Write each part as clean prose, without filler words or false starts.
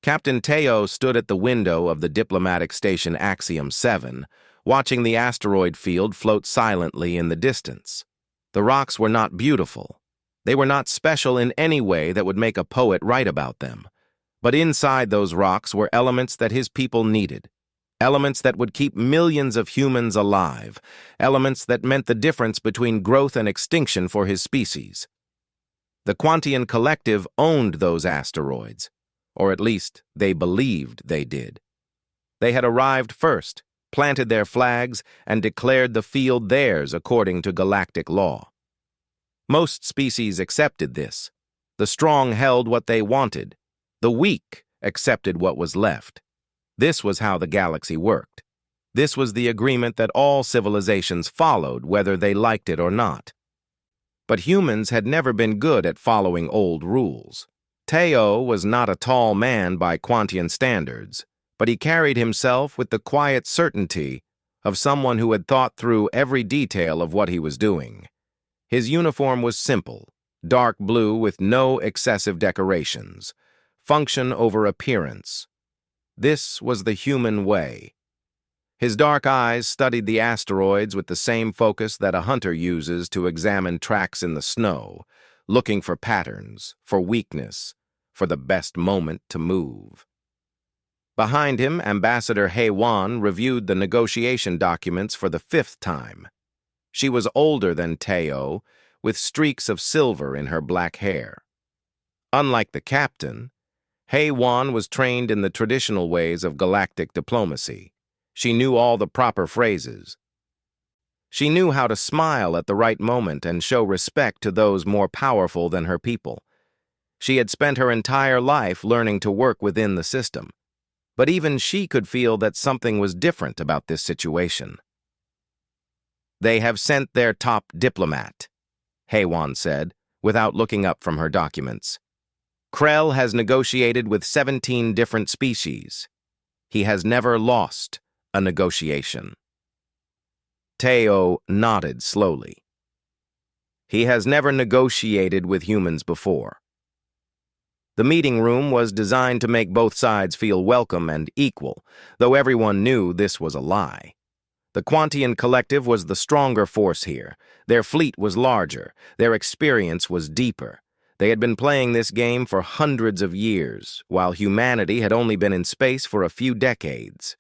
Captain Teo stood at the window of the diplomatic station Axiom 7, watching the asteroid field float silently in the distance. The rocks were not beautiful. They were not special in any way that would make a poet write about them. But inside those rocks were elements that his people needed. Elements that would keep millions of humans alive. Elements that meant the difference between growth and extinction for his species. The Quantian Collective owned those asteroids, or at least they believed they did. They had arrived first, planted their flags, and declared the field theirs according to galactic law. Most species accepted this. The strong held what they wanted. The weak accepted what was left. This was how the galaxy worked. This was the agreement that all civilizations followed, whether they liked it or not. But humans had never been good at following old rules. Teo was not a tall man by Quantian standards, but he carried himself with the quiet certainty of someone who had thought through every detail of what he was doing. His uniform was simple, dark blue with no excessive decorations, function over appearance. This was the human way. His dark eyes studied the asteroids with the same focus that a hunter uses to examine tracks in the snow, looking for patterns, for weakness, for the best moment to move. Behind him, Ambassador Hei-Wan reviewed the negotiation documents for the 5th time. She was older than Teo, with streaks of silver in her black hair. Unlike the captain, Hei-Wan was trained in the traditional ways of galactic diplomacy. She knew all the proper phrases. She knew how to smile at the right moment and show respect to those more powerful than her people. She had spent her entire life learning to work within the system. But even she could feel that something was different about this situation. "They have sent their top diplomat," Hei-Wan said, without looking up from her documents. "Krell has negotiated with 17 different species. He has never lost a negotiation." Teo nodded slowly. "He has never negotiated with humans before." The meeting room was designed to make both sides feel welcome and equal, though everyone knew this was a lie. The Quantian Collective was the stronger force here. Their fleet was larger. Their experience was deeper. They had been playing this game for hundreds of years, while humanity had only been in space for a few decades.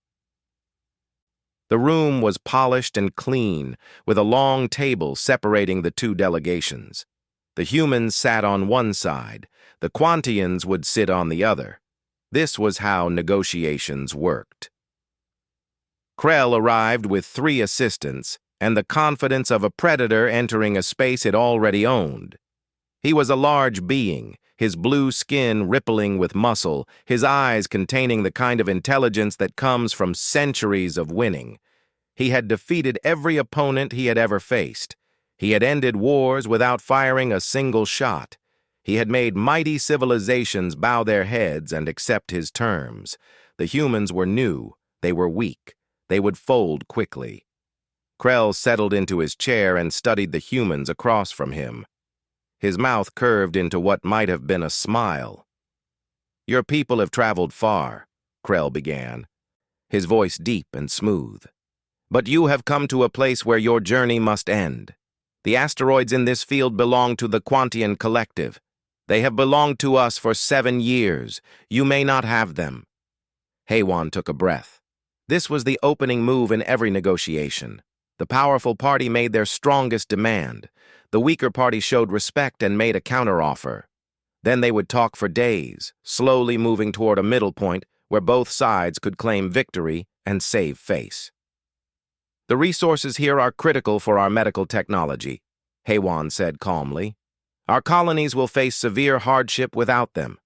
The room was polished and clean, with a long table separating the two delegations. The humans sat on one side. The Quantians would sit on the other. This was how negotiations worked. Krell arrived with 3 assistants and the confidence of a predator entering a space it already owned. He was a large being, his blue skin rippling with muscle, his eyes containing the kind of intelligence that comes from centuries of winning. He had defeated every opponent he had ever faced. He had ended wars without firing a single shot. He had made mighty civilizations bow their heads and accept his terms. The humans were new. They were weak. They would fold quickly. Krell settled into his chair and studied the humans across from him. His mouth curved into what might have been a smile. "Your people have traveled far," Krell began, his voice deep and smooth. "But you have come to a place where your journey must end. The asteroids in this field belong to the Quantian Collective. They have belonged to us for 7 years. You may not have them." Hei-Wan took a breath. This was the opening move in every negotiation. The powerful party made their strongest demand. The weaker party showed respect and made a counteroffer. Then they would talk for days, slowly moving toward a middle point where both sides could claim victory and save face. "The resources here are critical for our medical technology," Hei-Wan said calmly. "Our colonies will face severe hardship without them.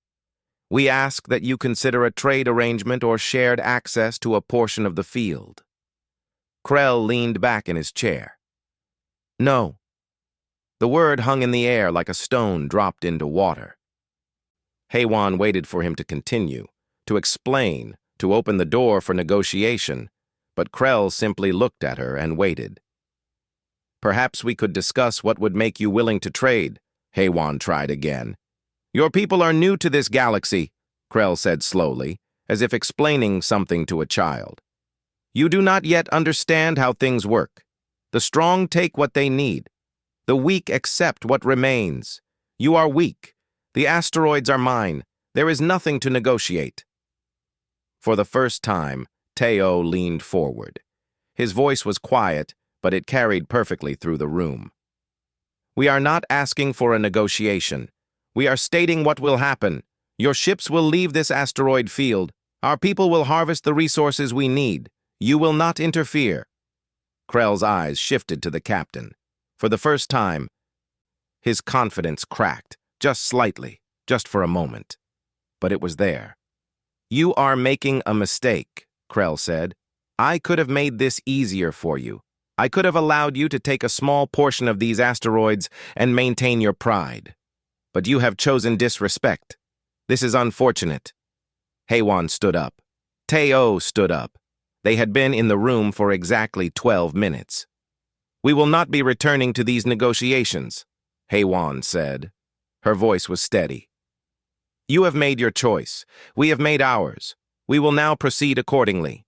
We ask that you consider a trade arrangement or shared access to a portion of the field." Krell leaned back in his chair. "No." The word hung in the air like a stone dropped into water. Hei-Wan waited for him to continue, to explain, to open the door for negotiation, but Krell simply looked at her and waited. "Perhaps we could discuss what would make you willing to trade," Hei-Wan tried again. "Your people are new to this galaxy," Krell said slowly, as if explaining something to a child. You do not yet understand how things work. The strong take what they need. The weak accept what remains. You are weak. The asteroids are mine. There is nothing to negotiate. For the first time, Teo leaned forward. His voice was quiet, but it carried perfectly through the room. We are not asking for a negotiation. We are stating what will happen. Your ships will leave this asteroid field. Our people will harvest the resources we need. You will not interfere. Krell's eyes shifted to the captain. For the first time, his confidence cracked, just slightly, just for a moment. But it was there. You are making a mistake, Krell said. I could have made this easier for you. I could have allowed you to take a small portion of these asteroids and maintain your pride. But you have chosen disrespect. This is unfortunate. Haywan stood up. Teo stood up. They had been in the room for exactly 12 minutes. We will not be returning to these negotiations, Haywan said. Her voice was steady. You have made your choice. We have made ours. We will now proceed accordingly.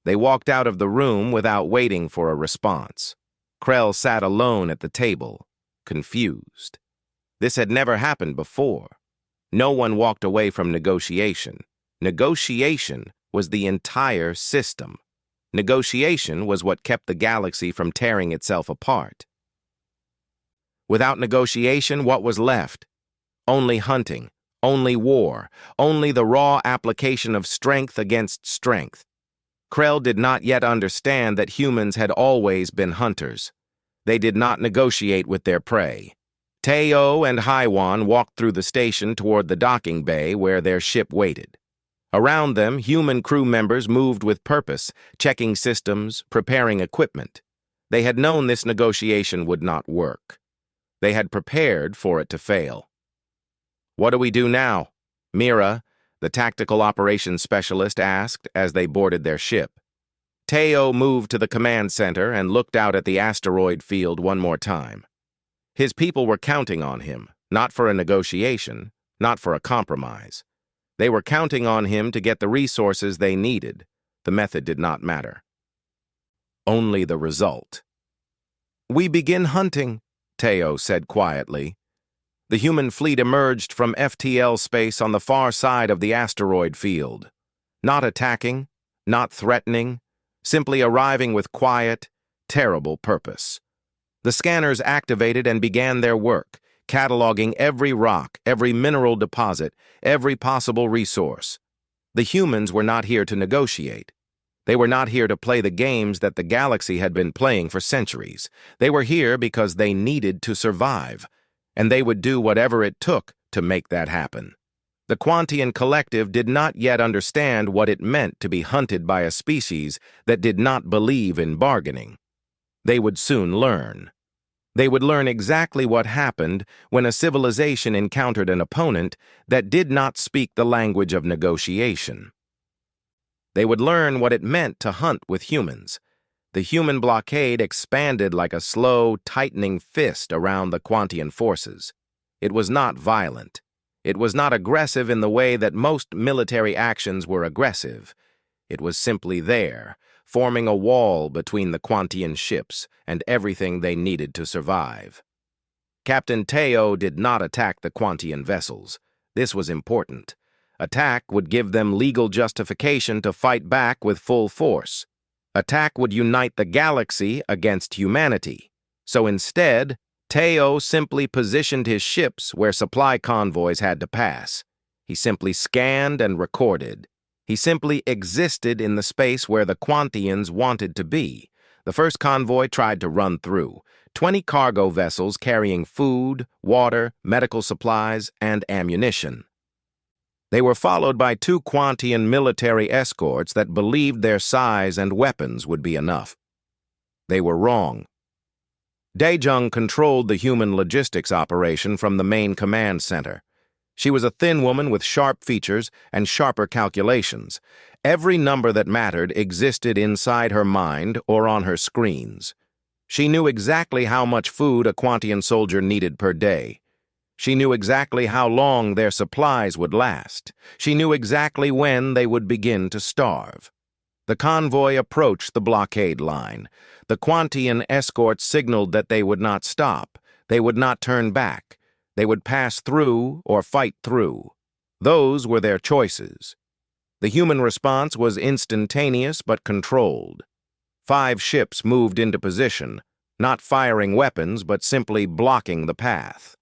They walked out of the room without waiting for a response. Krell sat alone at the table, confused. This had never happened before. No one walked away from negotiation. Negotiation was the entire system. Negotiation was what kept the galaxy from tearing itself apart. Without negotiation, what was left? Only hunting, only war, only the raw application of strength against strength. Krell did not yet understand that humans had always been hunters. They did not negotiate with their prey. Teo and Haywan walked through the station toward the docking bay where their ship waited. Around them, human crew members moved with purpose, checking systems, preparing equipment. They had known this negotiation would not work. They had prepared for it to fail. What do we do now? Mira, the tactical operations specialist, asked as they boarded their ship. Teo moved to the command center and looked out at the asteroid field one more time. His people were counting on him, not for a negotiation, not for a compromise. They were counting on him to get the resources they needed. The method did not matter. Only the result. We begin hunting, Teo said quietly. The human fleet emerged from FTL space on the far side of the asteroid field. Not attacking, not threatening, simply arriving with quiet, terrible purpose. The scanners activated and began their work, cataloging every rock, every mineral deposit, every possible resource. The humans were not here to negotiate. They were not here to play the games that the galaxy had been playing for centuries. They were here because they needed to survive, and they would do whatever it took to make that happen. The Quantian Collective did not yet understand what it meant to be hunted by a species that did not believe in bargaining. They would soon learn. They would learn exactly what happened when a civilization encountered an opponent that did not speak the language of negotiation. They would learn what it meant to hunt with humans. The human blockade expanded like a slow, tightening fist around the Quantian forces. It was not violent. It was not aggressive in the way that most military actions were aggressive. It was simply there, forming a wall between the Quantian ships and everything they needed to survive. Captain Teo did not attack the Quantian vessels. This was important. Attack would give them legal justification to fight back with full force. Attack would unite the galaxy against humanity. So instead, Teo simply positioned his ships where supply convoys had to pass. He simply scanned and recorded. He simply existed in the space where the Quantians wanted to be. The first convoy tried to run through. 20 cargo vessels carrying food, water, medical supplies, and ammunition. They were followed by 2 Quantian military escorts that believed their size and weapons would be enough. They were wrong. Daejung controlled the human logistics operation from the main command center. She was a thin woman with sharp features and sharper calculations. Every number that mattered existed inside her mind or on her screens. She knew exactly how much food a Quantian soldier needed per day. She knew exactly how long their supplies would last. She knew exactly when they would begin to starve. The convoy approached the blockade line. The Quantian escorts signaled that they would not stop. They would not turn back. They would pass through or fight through. Those were their choices. The human response was instantaneous but controlled. 5 ships moved into position, not firing weapons but simply blocking the path.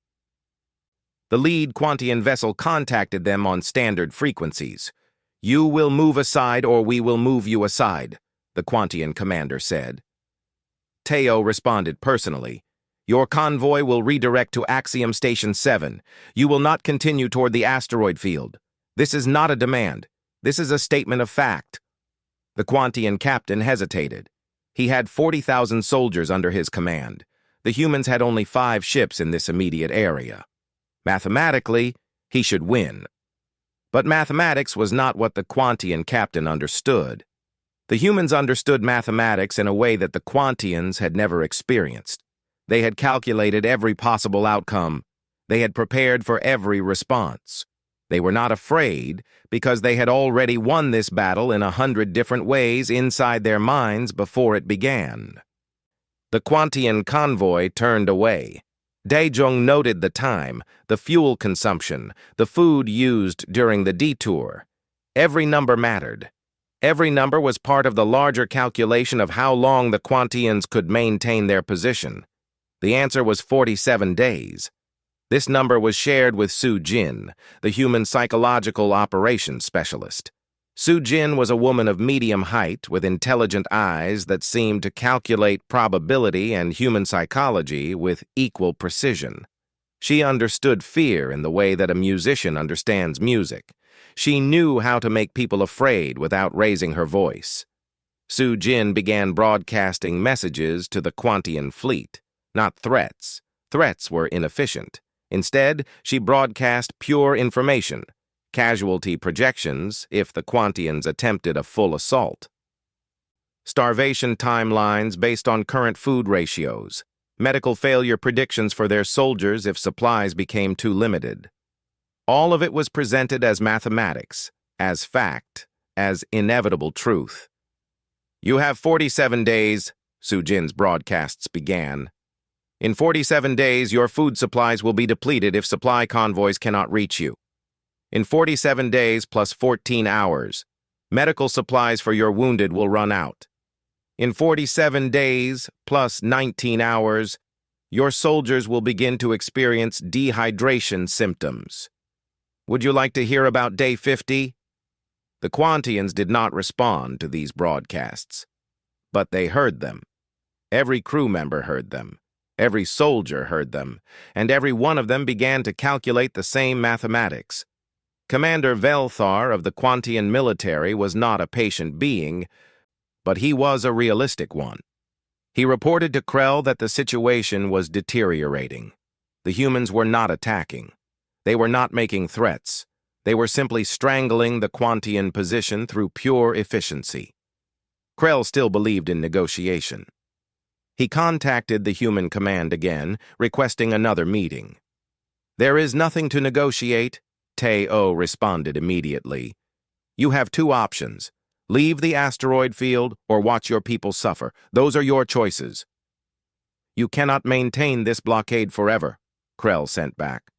The lead Quantian vessel contacted them on standard frequencies. "You will move aside or we will move you aside," the Quantian commander said. Teo responded personally. "Your convoy will redirect to Axiom Station 7. You will not continue toward the asteroid field. This is not a demand. This is a statement of fact." The Quantian captain hesitated. He had 40,000 soldiers under his command. The humans had only 5 ships in this immediate area. Mathematically, he should win. But mathematics was not what the Quantian captain understood. The humans understood mathematics in a way that the Quantians had never experienced. They had calculated every possible outcome. They had prepared for every response. They were not afraid because they had already won this battle in 100 different ways inside their minds before it began. The Quantian convoy turned away. Daejong noted the time, the fuel consumption, the food used during the detour. Every number mattered. Every number was part of the larger calculation of how long the Quantians could maintain their position. The answer was 47 days. This number was shared with Su Jin, the human psychological operations specialist. Su Jin was a woman of medium height with intelligent eyes that seemed to calculate probability and human psychology with equal precision. She understood fear in the way that a musician understands music. She knew how to make people afraid without raising her voice. Su Jin began broadcasting messages to the Quantian fleet, not threats. Threats were inefficient. Instead, she broadcast pure information. Casualty projections if the Quantians attempted a full assault. Starvation timelines based on current food ratios. Medical failure predictions for their soldiers if supplies became too limited. All of it was presented as mathematics, as fact, as inevitable truth. "You have 47 days, Su Jin's broadcasts began. "In 47 days, your food supplies will be depleted if supply convoys cannot reach you. In 47 days plus 14 hours, medical supplies for your wounded will run out. In 47 days plus 19 hours, your soldiers will begin to experience dehydration symptoms. Would you like to hear about day 50? The Quantians did not respond to these broadcasts, but they heard them. Every crew member heard them. Every soldier heard them, and every one of them began to calculate the same mathematics. Commander Velthar of the Quantian military was not a patient being, but he was a realistic one. He reported to Krell that the situation was deteriorating. The humans were not attacking. They were not making threats. They were simply strangling the Quantian position through pure efficiency. Krell still believed in negotiation. He contacted the human command again, requesting another meeting. "There is nothing to negotiate," Teo responded immediately. "You have 2 options. Leave the asteroid field or watch your people suffer. Those are your choices." "You cannot maintain this blockade forever," Krell sent back.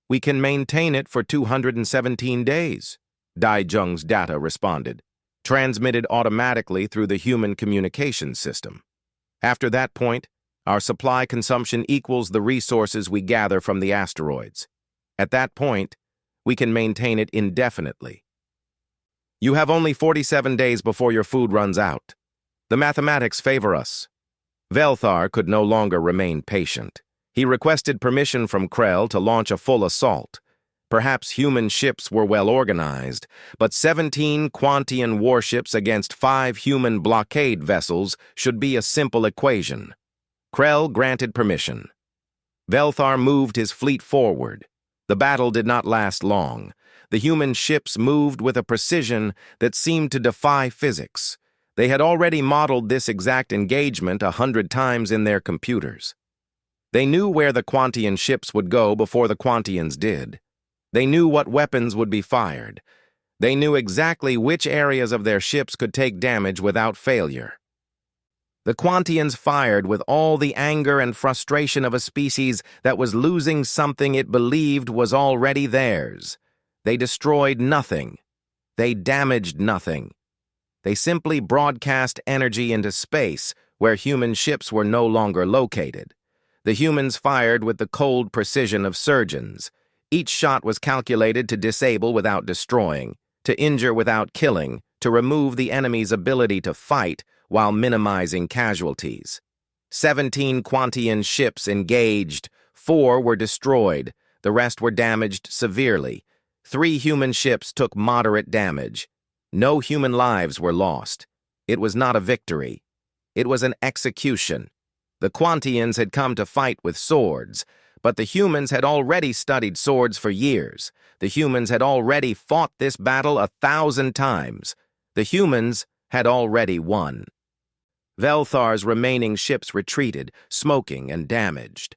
"We can maintain it for 217 days, Daejong's data responded, transmitted automatically through the human communications system. "After that point, our supply consumption equals the resources we gather from the asteroids. At that point, we can maintain it indefinitely. You have only 47 days before your food runs out. The mathematics favor us." Velthar could no longer remain patient. He requested permission from Krell to launch a full assault. Perhaps human ships were well organized, but 17 Quantian warships against 5 human blockade vessels should be a simple equation. Krell granted permission. Velthar moved his fleet forward. The battle did not last long. The human ships moved with a precision that seemed to defy physics. They had already modeled this exact engagement 100 times in their computers. They knew where the Quantian ships would go before the Quantians did. They knew what weapons would be fired. They knew exactly which areas of their ships could take damage without failure. The Quantians fired with all the anger and frustration of a species that was losing something it believed was already theirs. They destroyed nothing. They damaged nothing. They simply broadcast energy into space, where human ships were no longer located. The humans fired with the cold precision of surgeons. Each shot was calculated to disable without destroying, to injure without killing, to remove the enemy's ability to fight while minimizing casualties. 17 Quantian ships engaged, 4 were destroyed, the rest were damaged severely. 3 human ships took moderate damage. No human lives were lost. It was not a victory. It was an execution. The Quantians had come to fight with swords, but the humans had already studied swords for years. The humans had already fought this battle 1,000 times. The humans had already won. Velthar's remaining ships retreated, smoking and damaged.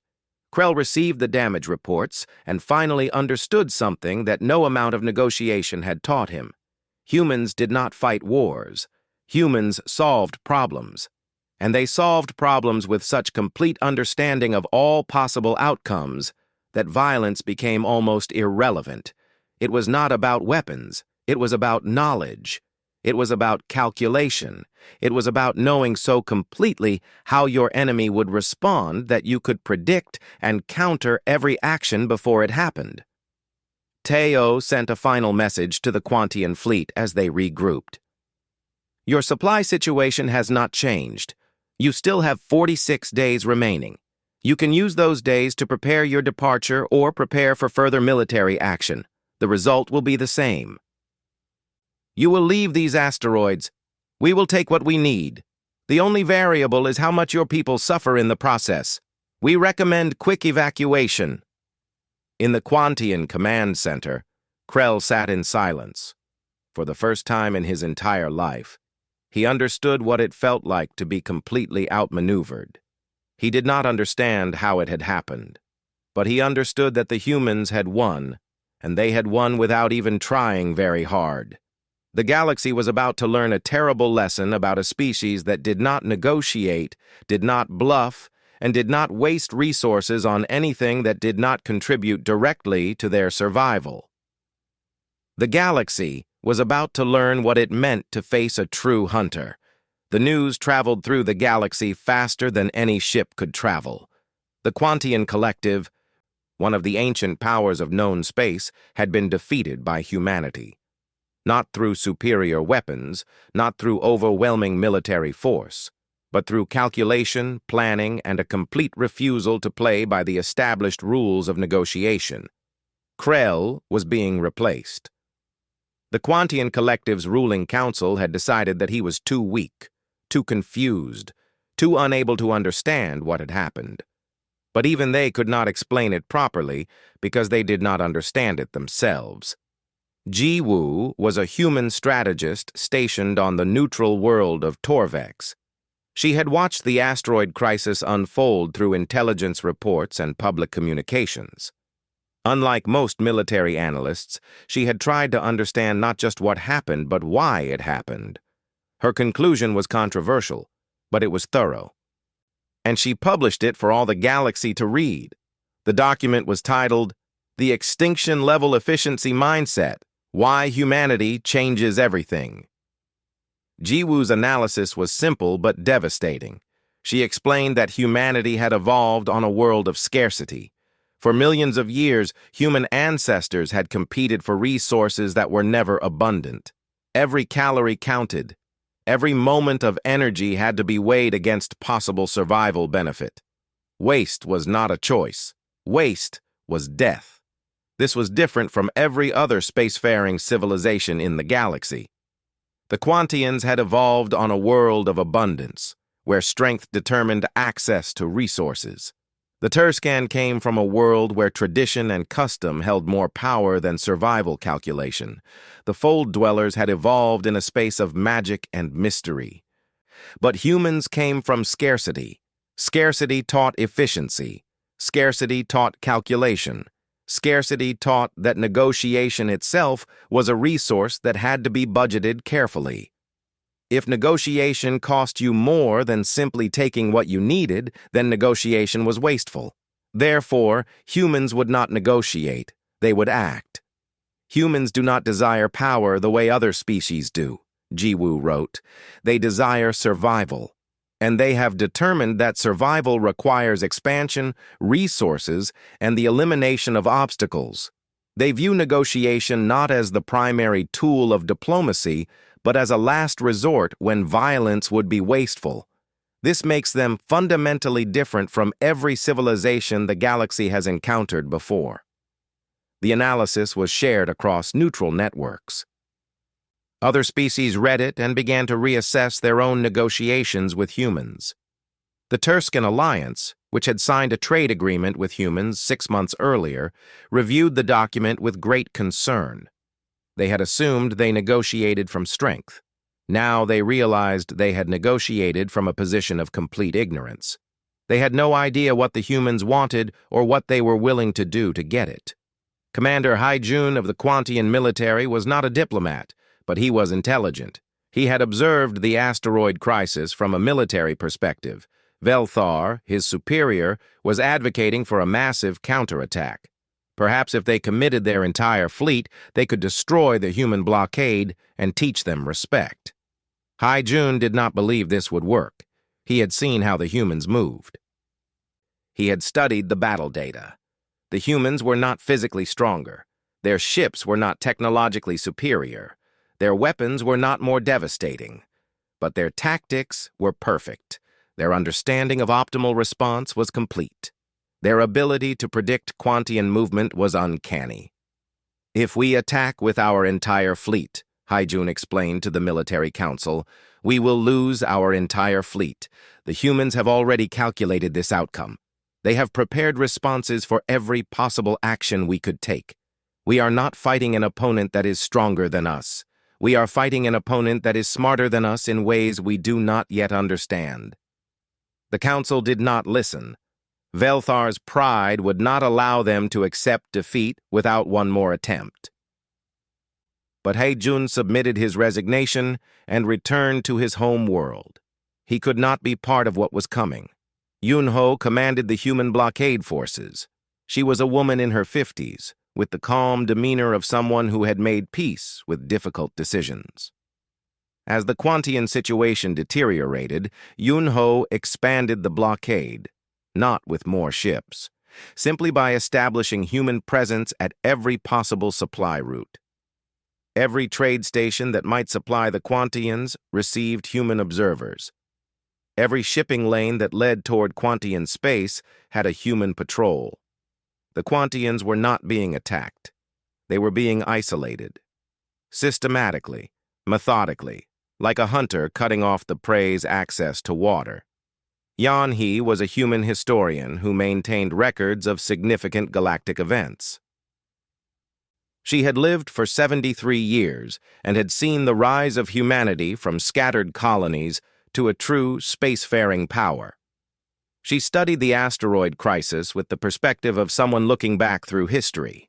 Krell received the damage reports and finally understood something that no amount of negotiation had taught him. Humans did not fight wars. Humans solved problems. And they solved problems with such complete understanding of all possible outcomes that violence became almost irrelevant. It was not about weapons. It was about knowledge. It was about calculation. It was about knowing so completely how your enemy would respond that you could predict and counter every action before it happened. Teo sent a final message to the Quantian fleet as they regrouped. Your supply situation has not changed. You still have 46 days remaining. You can use those days to prepare your departure or prepare for further military action. The result will be the same. You will leave these asteroids. We will take what we need. The only variable is how much your people suffer in the process. We recommend quick evacuation. In the Quantian command center, Krell sat in silence. For the first time in his entire life, he understood what it felt like to be completely outmaneuvered. He did not understand how it had happened, but he understood that the humans had won, and they had won without even trying very hard. The galaxy was about to learn a terrible lesson about a species that did not negotiate, did not bluff, and did not waste resources on anything that did not contribute directly to their survival. The galaxy was about to learn what it meant to face a true hunter. The news traveled through the galaxy faster than any ship could travel. The Quantian Collective, one of the ancient powers of known space, had been defeated by humanity. Not through superior weapons, not through overwhelming military force, but through calculation, planning, and a complete refusal to play by the established rules of negotiation. Krell was being replaced. The Quantian Collective's ruling council had decided that he was too weak, too confused, too unable to understand what had happened. But even they could not explain it properly because they did not understand it themselves. Ji-Woo was a human strategist stationed on the neutral world of Torvex. She had watched the asteroid crisis unfold through intelligence reports and public communications. Unlike most military analysts, she had tried to understand not just what happened, but why it happened. Her conclusion was controversial, but it was thorough. And she published it for all the galaxy to read. The document was titled, The Extinction Level Efficiency Mindset: Why Humanity Changes Everything. Ji-Woo's analysis was simple but devastating. She explained that humanity had evolved on a world of scarcity. For millions of years, human ancestors had competed for resources that were never abundant. Every calorie counted. Every moment of energy had to be weighed against possible survival benefit. Waste was not a choice. Waste was death. This was different from every other spacefaring civilization in the galaxy. The Quantians had evolved on a world of abundance, where strength determined access to resources. The Turscan came from a world where tradition and custom held more power than survival calculation. The Fold Dwellers had evolved in a space of magic and mystery. But humans came from scarcity. Scarcity taught efficiency. Scarcity taught calculation. Scarcity taught that negotiation itself was a resource that had to be budgeted carefully. If negotiation cost you more than simply taking what you needed, then negotiation was wasteful. Therefore, humans would not negotiate, they would act. Humans do not desire power the way other species do, Jiwoo wrote. They desire survival. And they have determined that survival requires expansion, resources, and the elimination of obstacles. They view negotiation not as the primary tool of diplomacy, but as a last resort when violence would be wasteful. This makes them fundamentally different from every civilization the galaxy has encountered before. The analysis was shared across neutral networks. Other species read it and began to reassess their own negotiations with humans. The Turscan Alliance, which had signed a trade agreement with humans 6 months earlier, reviewed the document with great concern. They had assumed they negotiated from strength. Now they realized they had negotiated from a position of complete ignorance. They had no idea what the humans wanted or what they were willing to do to get it. Commander Haijun of the Quantian military was not a diplomat, but he was intelligent. He had observed the asteroid crisis from a military perspective. Velthar, his superior, was advocating for a massive counterattack. Perhaps if they committed their entire fleet, they could destroy the human blockade and teach them respect. Haijun did not believe this would work. He had seen how the humans moved. He had studied the battle data. The humans were not physically stronger. Their ships were not technologically superior. Their weapons were not more devastating, but their tactics were perfect. Their understanding of optimal response was complete. Their ability to predict Quantian movement was uncanny. If we attack with our entire fleet, Haijun explained to the military council, we will lose our entire fleet. The humans have already calculated this outcome. They have prepared responses for every possible action we could take. We are not fighting an opponent that is stronger than us. We are fighting an opponent that is smarter than us in ways we do not yet understand. The council did not listen. Velthar's pride would not allow them to accept defeat without one more attempt. But Haijun submitted his resignation and returned to his home world. He could not be part of what was coming. Yunho commanded the human blockade forces. She was a woman in her 50s, with the calm demeanor of someone who had made peace with difficult decisions. As the Quantian situation deteriorated, Yunho expanded the blockade, not with more ships, simply by establishing human presence at every possible supply route. Every trade station that might supply the Quantians received human observers. Every shipping lane that led toward Quantian space had a human patrol. The Quantians were not being attacked. They were being isolated. Systematically, methodically, like a hunter cutting off the prey's access to water. Yanhee was a human historian who maintained records of significant galactic events. She had lived for 73 years and had seen the rise of humanity from scattered colonies to a true spacefaring power. She studied the asteroid crisis with the perspective of someone looking back through history.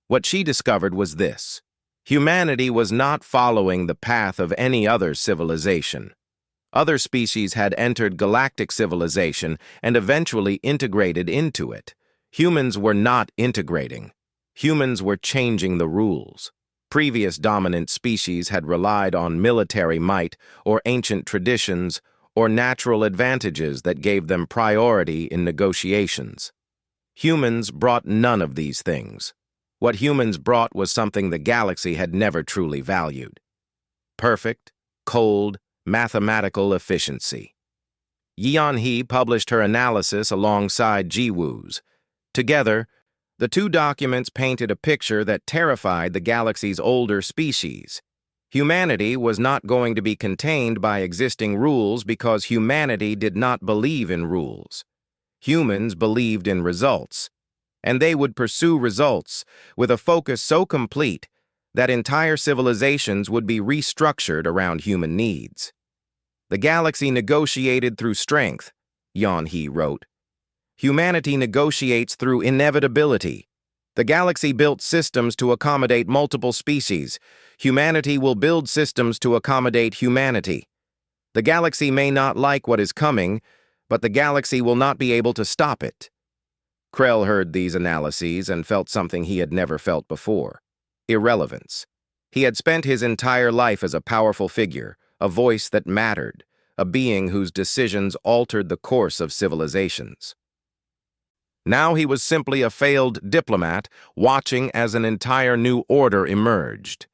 What she discovered was this: humanity was not following the path of any other civilization. Other species had entered galactic civilization and eventually integrated into it. Humans were not integrating. Humans were changing the rules. Previous dominant species had relied on military might or ancient traditions or natural advantages that gave them priority in negotiations. Humans brought none of these things. What humans brought was something the galaxy had never truly valued: perfect, cold, mathematical efficiency. Yanhee published her analysis alongside Jiwoo's. Together, the two documents painted a picture that terrified the galaxy's older species. Humanity was not going to be contained by existing rules because humanity did not believe in rules. Humans believed in results, and they would pursue results with a focus so complete that entire civilizations would be restructured around human needs. The galaxy negotiated through strength, Yanhee wrote. Humanity negotiates through inevitability. The galaxy built systems to accommodate multiple species. Humanity will build systems to accommodate humanity. The galaxy may not like what is coming, but the galaxy will not be able to stop it. Krell heard these analyses and felt something he had never felt before: irrelevance. He had spent his entire life as a powerful figure, a voice that mattered, a being whose decisions altered the course of civilizations. Now he was simply a failed diplomat, watching as an entire new order emerged.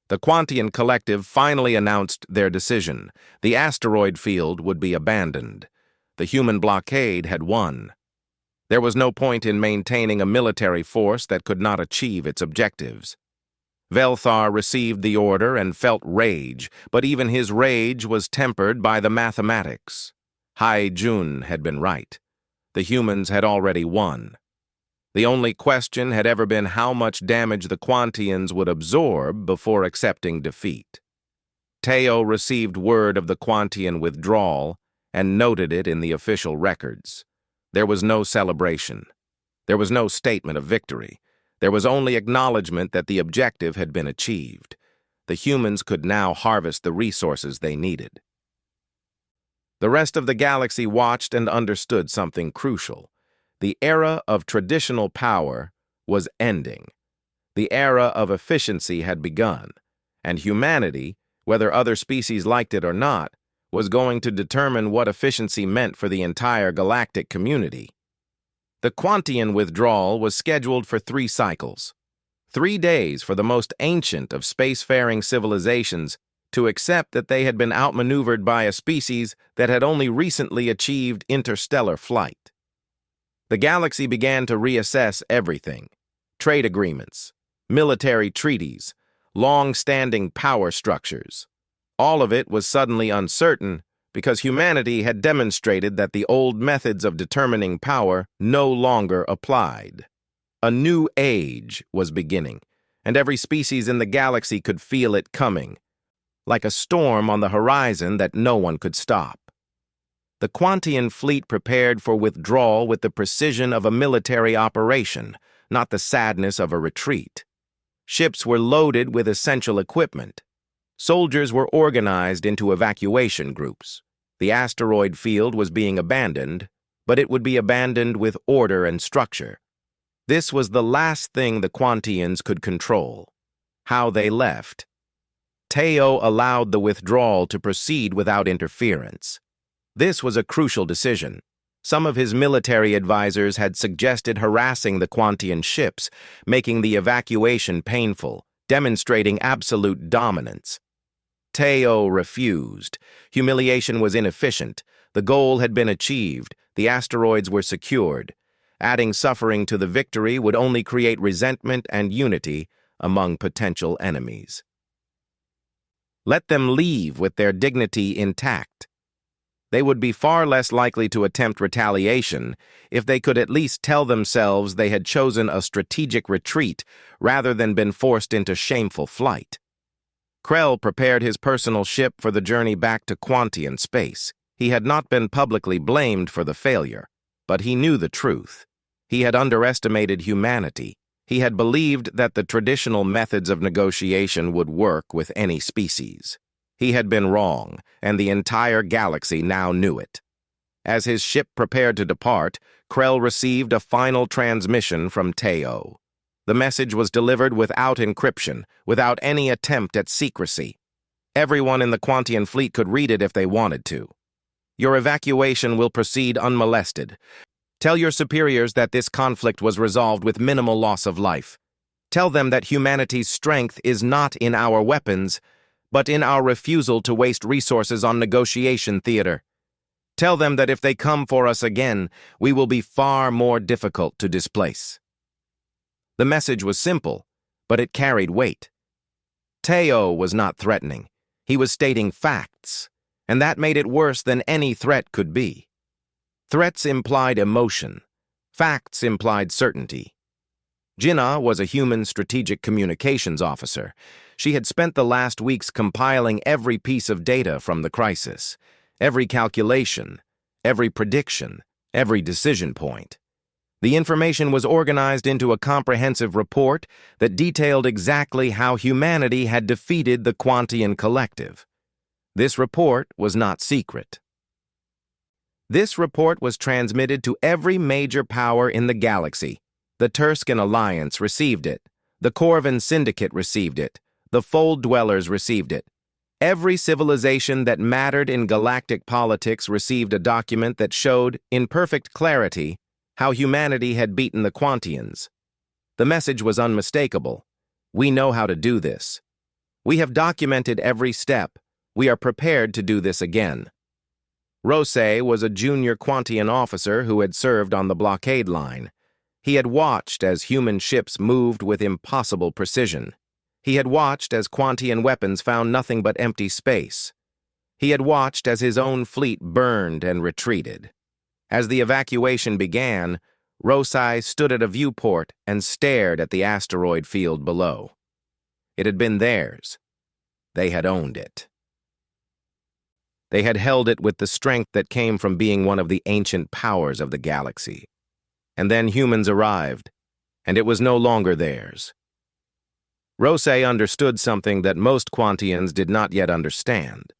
The Quantian Collective finally announced their decision. The asteroid field would be abandoned. The human blockade had won. There was no point in maintaining a military force that could not achieve its objectives. Velthar received the order and felt rage, but even his rage was tempered by the mathematics. Hai Jun had been right. The humans had already won. The only question had ever been how much damage the Quantians would absorb before accepting defeat. Teo received word of the Quantian withdrawal and noted it in the official records. There was no celebration. There was no statement of victory. There was only acknowledgement that the objective had been achieved. The humans could now harvest the resources they needed. The rest of the galaxy watched and understood something crucial. The era of traditional power was ending. The era of efficiency had begun, and humanity, whether other species liked it or not, was going to determine what efficiency meant for the entire galactic community. The Quantian withdrawal was scheduled for 3 cycles. 3 days for the most ancient of spacefaring civilizations to accept that they had been outmaneuvered by a species that had only recently achieved interstellar flight. The galaxy began to reassess everything: trade agreements, military treaties, long-standing power structures. All of it was suddenly uncertain because humanity had demonstrated that the old methods of determining power no longer applied. A new age was beginning, and every species in the galaxy could feel it coming, like a storm on the horizon that no one could stop. The Quantian fleet prepared for withdrawal with the precision of a military operation, not the sadness of a retreat. Ships were loaded with essential equipment. Soldiers were organized into evacuation groups. The asteroid field was being abandoned, but it would be abandoned with order and structure. This was the last thing the Quantians could control: how they left. Teo allowed the withdrawal to proceed without interference. This was a crucial decision. Some of his military advisors had suggested harassing the Quantian ships, making the evacuation painful, demonstrating absolute dominance. Teo refused. Humiliation was inefficient. The goal had been achieved. The asteroids were secured. Adding suffering to the victory would only create resentment and unity among potential enemies. Let them leave with their dignity intact. They would be far less likely to attempt retaliation if they could at least tell themselves they had chosen a strategic retreat rather than been forced into shameful flight. Krell prepared his personal ship for the journey back to Quantian space. He had not been publicly blamed for the failure, but he knew the truth. He had underestimated humanity. He had believed that the traditional methods of negotiation would work with any species. He had been wrong, and the entire galaxy now knew it. As his ship prepared to depart, Krell received a final transmission from Teo. The message was delivered without encryption, without any attempt at secrecy. Everyone in the Quantian fleet could read it if they wanted to. Your evacuation will proceed unmolested. Tell your superiors that this conflict was resolved with minimal loss of life. Tell them that humanity's strength is not in our weapons, but in our refusal to waste resources on negotiation theater. Tell them that if they come for us again, we will be far more difficult to displace. The message was simple, but it carried weight. Teo was not threatening. He was stating facts, and that made it worse than any threat could be. Threats implied emotion. Facts implied certainty. Jinnah was a human strategic communications officer. She had spent the last weeks compiling every piece of data from the crisis, every calculation, every prediction, every decision point. The information was organized into a comprehensive report that detailed exactly how humanity had defeated the Quantian Collective. This report was not secret. This report was transmitted to every major power in the galaxy. The Turscan Alliance received it. The Corvan Syndicate received it. The Fold Dwellers received it. Every civilization that mattered in galactic politics received a document that showed, in perfect clarity, how humanity had beaten the Quantians. The message was unmistakable. We know how to do this. We have documented every step. We are prepared to do this again. Rose was a junior Quantian officer who had served on the blockade line. He had watched as human ships moved with impossible precision. He had watched as Quantian weapons found nothing but empty space. He had watched as his own fleet burned and retreated. As the evacuation began, Rosai stood at a viewport and stared at the asteroid field below. It had been theirs. They had owned it. They had held it with the strength that came from being one of the ancient powers of the galaxy. And then humans arrived, and it was no longer theirs. Rose understood something that most Quantians did not yet understand.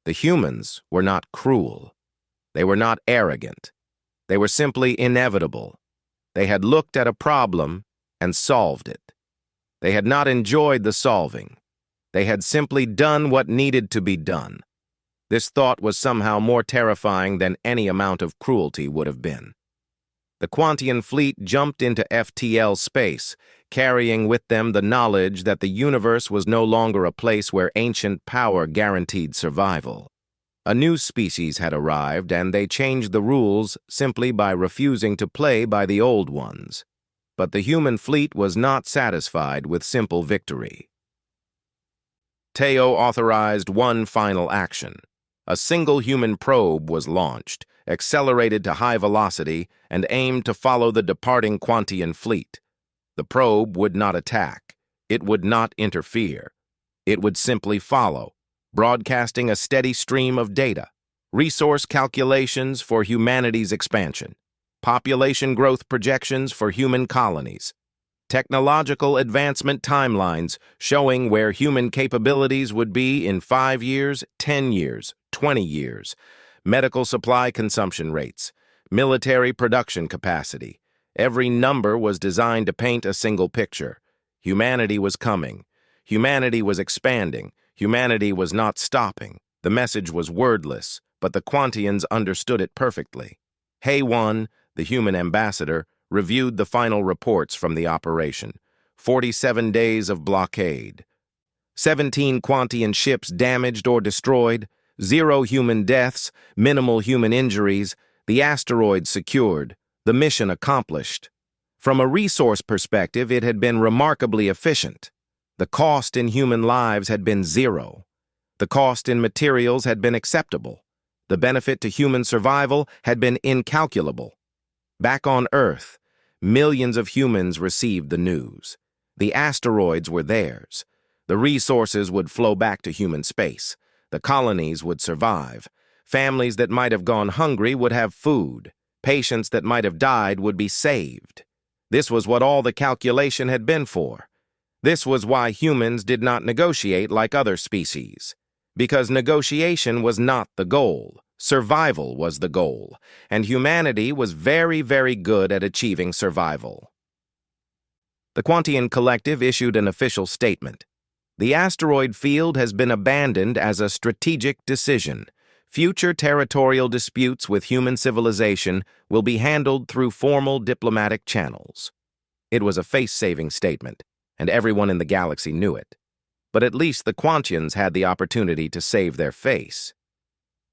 The humans were not cruel. They were not arrogant. They were simply inevitable. They had looked at a problem and solved it. They had not enjoyed the solving. They had simply done what needed to be done. This thought was somehow more terrifying than any amount of cruelty would have been. The Quantian fleet jumped into FTL space, carrying with them the knowledge that the universe was no longer a place where ancient power guaranteed survival. A new species had arrived, and they changed the rules simply by refusing to play by the old ones. But the human fleet was not satisfied with simple victory. Teo authorized one final action. A single human probe was launched, accelerated to high velocity, and aimed to follow the departing Quantian fleet. The probe would not attack. It would not interfere. It would simply follow, broadcasting a steady stream of data, resource calculations for humanity's expansion, population growth projections for human colonies, technological advancement timelines showing where human capabilities would be in 5 years, 10 years, 20 years, medical supply consumption rates, military production capacity. Every number was designed to paint a single picture. Humanity was coming. Humanity was expanding. Humanity was not stopping. The message was wordless, but the Quantians understood it perfectly. Hay-1, the human ambassador, reviewed the final reports from the operation. 47 days of blockade. 17 Quantian ships damaged or destroyed. 0 human deaths, minimal human injuries. The asteroid secured. The mission accomplished. From a resource perspective, it had been remarkably efficient. The cost in human lives had been 0. The cost in materials had been acceptable. The benefit to human survival had been incalculable. Back on Earth, millions of humans received the news. The asteroids were theirs. The resources would flow back to human space. The colonies would survive. Families that might have gone hungry would have food. Patients that might have died would be saved. This was what all the calculation had been for. This was why humans did not negotiate like other species. Because negotiation was not the goal. Survival was the goal, and humanity was very, very good at achieving survival. The Quantian Collective issued an official statement. The asteroid field has been abandoned as a strategic decision. Future territorial disputes with human civilization will be handled through formal diplomatic channels. It was a face-saving statement, and everyone in the galaxy knew it. But at least the Quantians had the opportunity to save their face.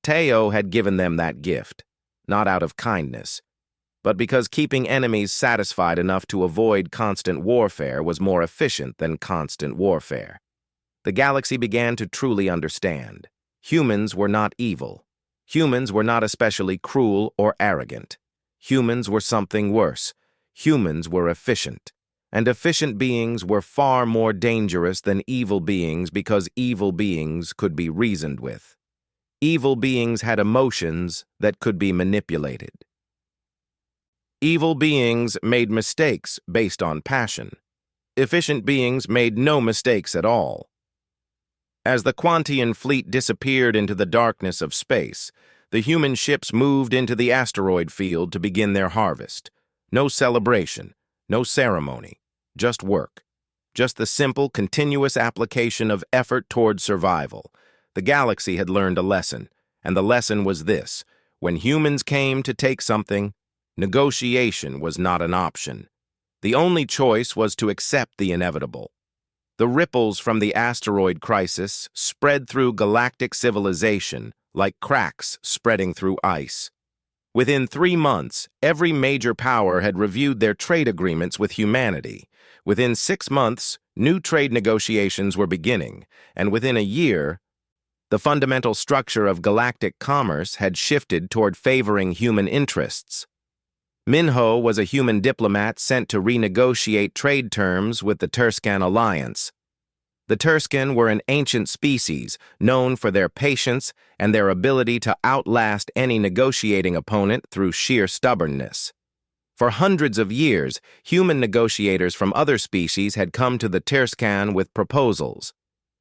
Teo had given them that gift, not out of kindness, but because keeping enemies satisfied enough to avoid constant warfare was more efficient than constant warfare. The galaxy began to truly understand. Humans were not evil. Humans were not especially cruel or arrogant. Humans were something worse. Humans were efficient. And efficient beings were far more dangerous than evil beings because evil beings could be reasoned with. Evil beings had emotions that could be manipulated. Evil beings made mistakes based on passion. Efficient beings made no mistakes at all. As the Quantian fleet disappeared into the darkness of space, the human ships moved into the asteroid field to begin their harvest. No celebration, no ceremony, just work. Just the simple, continuous application of effort toward survival. The galaxy had learned a lesson, and the lesson was this: when humans came to take something, negotiation was not an option. The only choice was to accept the inevitable. The ripples from the asteroid crisis spread through galactic civilization like cracks spreading through ice. Within 3 months, every major power had reviewed their trade agreements with humanity. Within 6 months, new trade negotiations were beginning, and within a year, the fundamental structure of galactic commerce had shifted toward favoring human interests. Minho was a human diplomat sent to renegotiate trade terms with the Turscan Alliance. The Turscan were an ancient species known for their patience and their ability to outlast any negotiating opponent through sheer stubbornness. For hundreds of years, human negotiators from other species had come to the Turscan with proposals.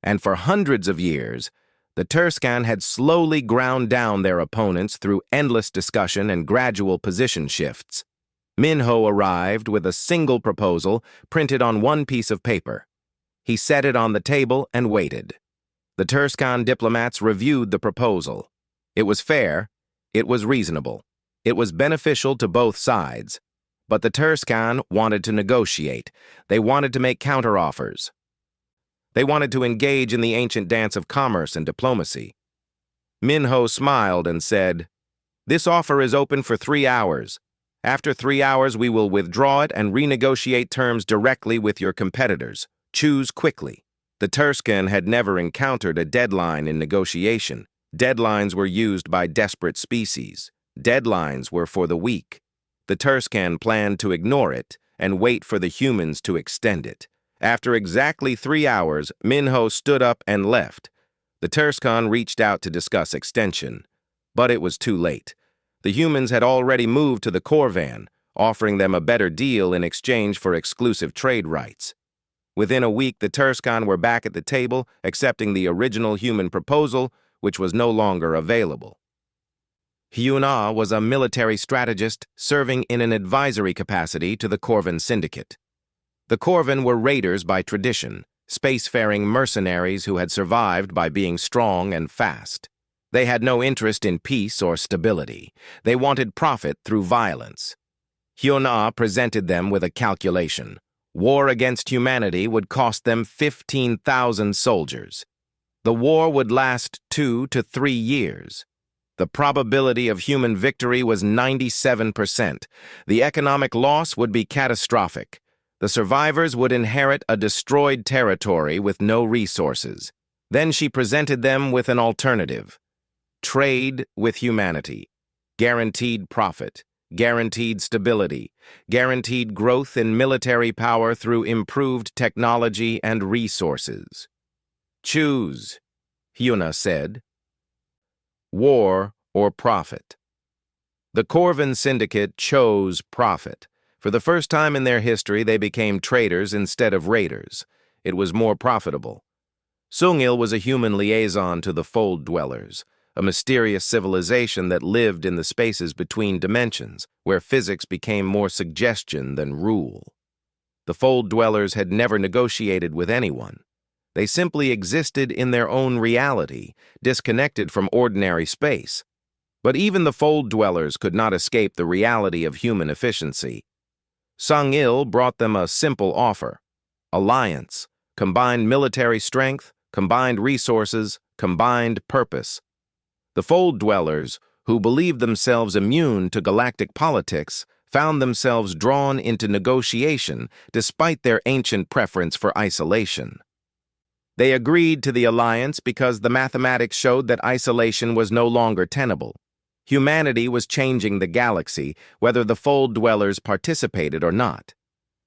And for hundreds of years, the Turscan had slowly ground down their opponents through endless discussion and gradual position shifts. Minho arrived with a single proposal printed on one piece of paper. He set it on the table and waited. The Turscan diplomats reviewed the proposal. It was fair, it was reasonable, it was beneficial to both sides. But the Turscan wanted to negotiate. They wanted to make counteroffers. They wanted to engage in the ancient dance of commerce and diplomacy. Minho smiled and said, "This offer is open for 3 hours. After 3 hours, we will withdraw it and renegotiate terms directly with your competitors. Choose quickly." The Turscan had never encountered a deadline in negotiation. Deadlines were used by desperate species. Deadlines were for the weak. The Turscan planned to ignore it and wait for the humans to extend it. After exactly 3 hours, Minho stood up and left. The Turscan reached out to discuss extension, but it was too late. The humans had already moved to the Corvan, offering them a better deal in exchange for exclusive trade rights. Within a week, the Turscan were back at the table, accepting the original human proposal, which was no longer available. Hyuna was a military strategist serving in an advisory capacity to the Corvan Syndicate. The Corvan were raiders by tradition, spacefaring mercenaries who had survived by being strong and fast. They had no interest in peace or stability. They wanted profit through violence. Hyuna presented them with a calculation. War against humanity would cost them 15,000 soldiers. The war would last 2 to 3 years. The probability of human victory was 97%. The economic loss would be catastrophic. The survivors would inherit a destroyed territory with no resources. Then she presented them with an alternative. Trade with humanity. Guaranteed profit. Guaranteed stability. Guaranteed growth in military power through improved technology and resources. Choose, Hyuna said. War or profit. The Corvan Syndicate chose profit. For the first time in their history, they became traders instead of raiders. It was more profitable. Sungil was a human liaison to the Fold Dwellers, a mysterious civilization that lived in the spaces between dimensions, where physics became more suggestion than rule. The Fold Dwellers had never negotiated with anyone. They simply existed in their own reality, disconnected from ordinary space. But even the Fold Dwellers could not escape the reality of human efficiency. Sungil brought them a simple offer: alliance, combined military strength, combined resources, combined purpose. The Fold Dwellers, who believed themselves immune to galactic politics, found themselves drawn into negotiation despite their ancient preference for isolation. They agreed to the alliance because the mathematics showed that isolation was no longer tenable. Humanity was changing the galaxy, whether the Fold Dwellers participated or not.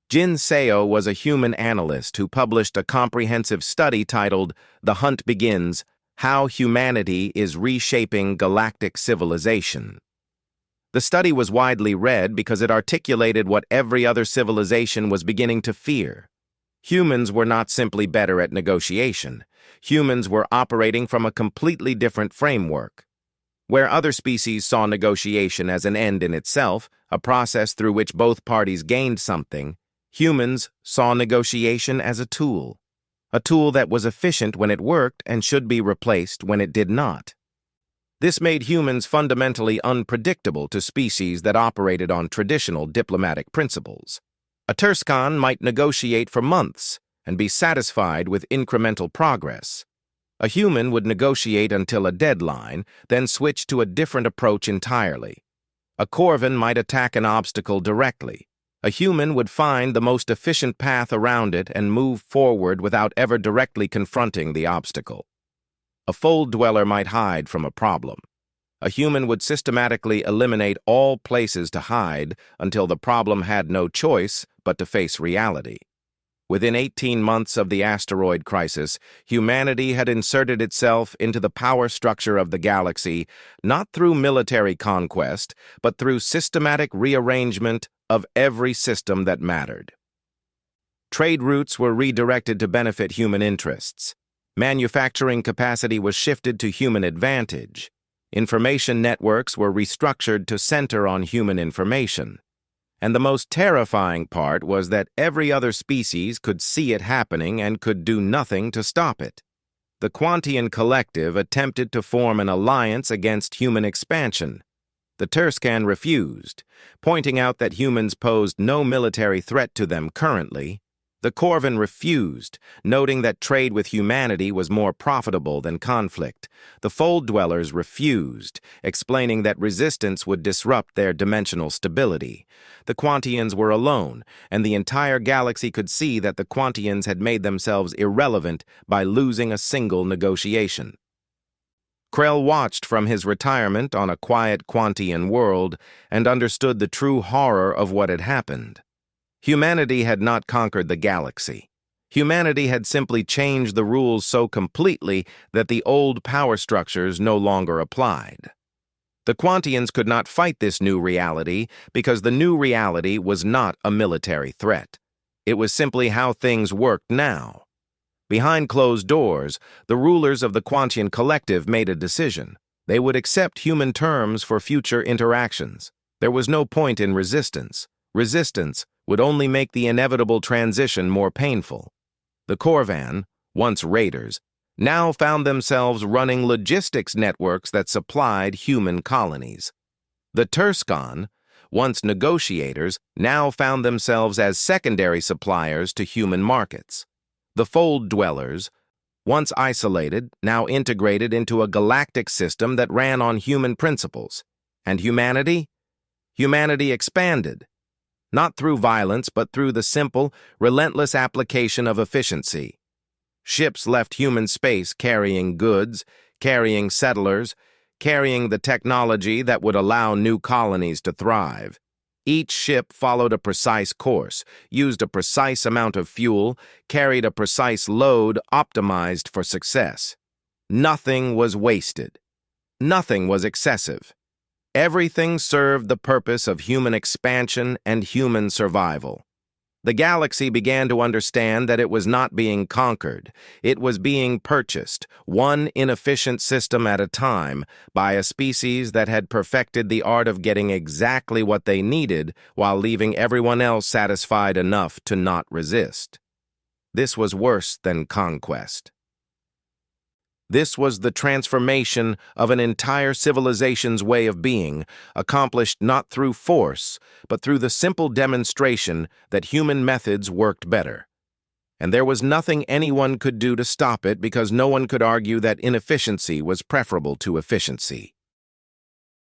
Jin Seo was a human analyst who published a comprehensive study titled The Hunt Begins: How Humanity is Reshaping Galactic Civilization. The study was widely read because it articulated what every other civilization was beginning to fear. Humans were not simply better at negotiation. Humans were operating from a completely different framework. Where other species saw negotiation as an end in itself, a process through which both parties gained something, humans saw negotiation as a tool that was efficient when it worked and should be replaced when it did not. This made humans fundamentally unpredictable to species that operated on traditional diplomatic principles. A Turscan might negotiate for months and be satisfied with incremental progress. A human would negotiate until a deadline, then switch to a different approach entirely. A Corvan might attack an obstacle directly. A human would find the most efficient path around it and move forward without ever directly confronting the obstacle. A Fold Dweller might hide from a problem. A human would systematically eliminate all places to hide until the problem had no choice but to face reality. Within 18 months of the asteroid crisis, humanity had inserted itself into the power structure of the galaxy, not through military conquest, but through systematic rearrangement of every system that mattered. Trade routes were redirected to benefit human interests. Manufacturing capacity was shifted to human advantage. Information networks were restructured to center on human information. And the most terrifying part was that every other species could see it happening and could do nothing to stop it. The Quantian Collective attempted to form an alliance against human expansion. The Turscan refused, pointing out that humans posed no military threat to them currently. The Corvan refused, noting that trade with humanity was more profitable than conflict. The Fold Dwellers refused, explaining that resistance would disrupt their dimensional stability. The Quantians were alone, and the entire galaxy could see that the Quantians had made themselves irrelevant by losing a single negotiation. Krell watched from his retirement on a quiet Quantian world and understood the true horror of what had happened. Humanity had not conquered the galaxy. Humanity had simply changed the rules so completely that the old power structures no longer applied. The Quantians could not fight this new reality because the new reality was not a military threat. It was simply how things worked now. Behind closed doors, the rulers of the Quantian Collective made a decision. They would accept human terms for future interactions. There was no point in resistance. Resistance would only make the inevitable transition more painful. The Corvan, once raiders, now found themselves running logistics networks that supplied human colonies. The Turscan, once negotiators, now found themselves as secondary suppliers to human markets. The Fold Dwellers, once isolated, now integrated into a galactic system that ran on human principles. And humanity? Humanity expanded. Not through violence, but through the simple, relentless application of efficiency. Ships left human space carrying goods, carrying settlers, carrying the technology that would allow new colonies to thrive. Each ship followed a precise course, used a precise amount of fuel, carried a precise load optimized for success. Nothing was wasted. Nothing was excessive. Everything served the purpose of human expansion and human survival. The galaxy began to understand that it was not being conquered. It was being purchased, one inefficient system at a time, by a species that had perfected the art of getting exactly what they needed while leaving everyone else satisfied enough to not resist. This was worse than conquest. This was the transformation of an entire civilization's way of being, accomplished not through force, but through the simple demonstration that human methods worked better. And there was nothing anyone could do to stop it because no one could argue that inefficiency was preferable to efficiency.